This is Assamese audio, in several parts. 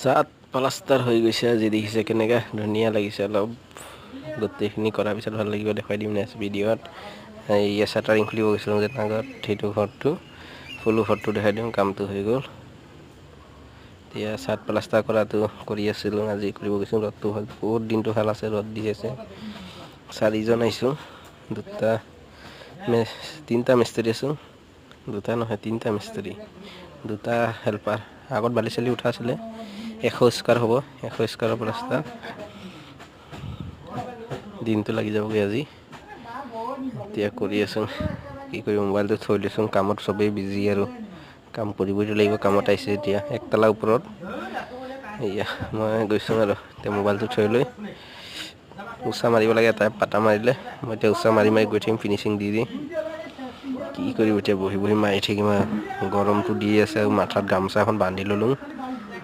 সাত প্লাষ্টাৰ হৈ গৈছে আজি দেখিছে কেনেকৈ ধুনীয়া লাগিছে অলপ গোটেইখিনি কৰাৰ পিছত ভাল লাগিব দেখুৱাই দিম নেক্সট ভিডিঅ'ত এই চাটাৰিং খুলিব গৈছিলোঁ যে আগত সেইটো ঘৰটো ফুলো ঘৰটো দেখাই দিম কামটো হৈ গ'ল এতিয়া সাত প্লাষ্টাৰ কৰাটো কৰি আছিলোঁ আজি কৰিব গৈছোঁ ৰ'দটো হ'ল বহুত দিনটো ভাল আছে ৰ'দ দি আছে চাৰিজন আহিছোঁ তিনিটা মিস্ত্ৰী আছোঁ দুটা নহয় তিনিটা মিস্ত্ৰী দুটা হেল্পাৰ আগত বালি চালি উঠা আছিলে 100 স্কোৱাৰ হ'ব 100 স্কোৱাৰৰ প্লাষ্টাৰ দিনটো লাগি যাবগৈ আজি এতিয়া কৰি আছোঁ কি কৰি মোবাইলটো থৈ দিছোঁ কামত চবেই বিজি আৰু কাম কৰিবই লাগিব কামত আহিছে এতিয়া একতলা ওপৰত এয়া মই গৈছোঁ আৰু এতিয়া মোবাইলটো থৈ লৈ উষা মাৰিব লাগে তাই পাতা মাৰিলে মই এতিয়া উষা মাৰি গৈ থাকিম ফিনিচিং দি কি কৰিম এতিয়া বহি বহি মাৰি থাকিম আৰু গৰমটো দি আছে আৰু মাথাত গামোচা এখন বান্ধি ল'লোঁ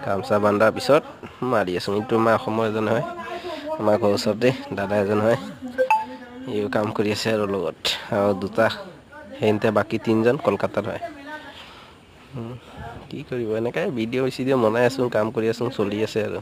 গামোচা বান্ধাৰ পিছত মাৰি আছোঁ এইটো আমাৰ অসমৰ এজন হয় আমাৰ ঘৰৰ ওচৰতে দাদা এজন হয় এই কাম কৰি আছে আৰু লগত আৰু দুটা সেইতে বাকী তিনিজন কলকাতাৰ হয় কি কৰিব এনেকৈ ভিডিঅ' চিডিঅ' বনাই আছোঁ কাম কৰি আছোঁ চলি আছে আৰু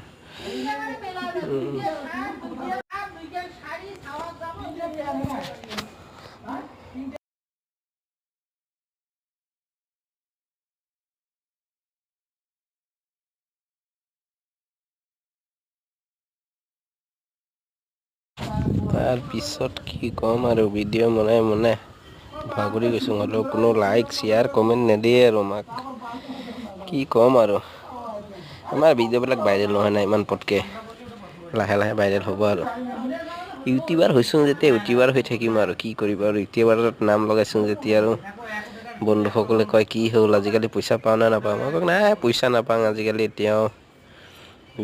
তাৰ পিছত কি ক'ম আৰু ভিডিঅ' বনাই ভাগৰি গৈছোঁ হ'লেও কোনো লাইক শ্বেয়াৰ কমেণ্ট নিদিয়ে আৰু আমাক কি ক'ম আৰু আমাৰ ভিডিঅ'বিলাক ভাইৰেল নহয় নাই ইমান পটকৈ লাহে লাহে ভাইৰেল হ'ব আৰু ইউটিউবাৰ হৈছোঁ যেতিয়া ইউটিউবাৰ হৈ থাকিম আৰু কি কৰিব আৰু ইউটিউবাৰত নাম লগাইছোঁ যেতিয়া আৰু বন্ধুসকলে কয় কি হ'ল আজিকালি পইচা পাওঁ নে নাপাওঁ মই কওঁ নাই পইচা নাপাওঁ আজিকালি এতিয়াও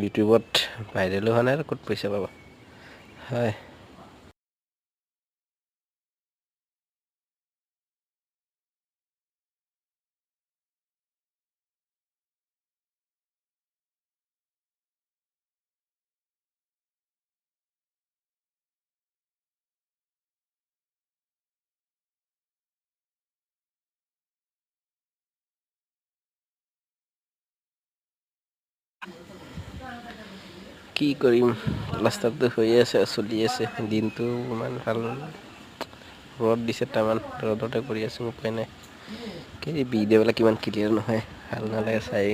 ইউটিউবত ভাইৰেলো হোৱা নাই আৰু ক'ত পইচা পাব হয় কি কৰিম প্লাষ্টাৰটো হৈ আছে চলি আছে দিনটো ইমান ভাল ৰ'দ দিছে তামান ৰ'দতে কৰি আছোঁ উপায় নাই এই ভিডিঅ'বিলাক ইমান ক্লিয়াৰ নহয় ভাল নালাগে চাই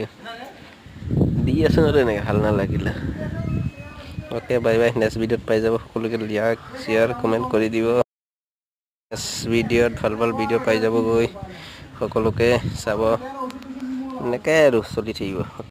দি আছোঁ আৰু এনেকৈ ভাল নালাগিলে অ'কে বাই বাই নেক্সট ভিডিঅ'ত পাই যাব সকলোকে লাইক শ্বেয়াৰ কমেণ্ট কৰি দিব নেক্সট ভিডিঅ'ত ভাল ভিডিঅ' পাই যাবগৈ সকলোকে চাব এনেকৈ আৰু চলি থাকিব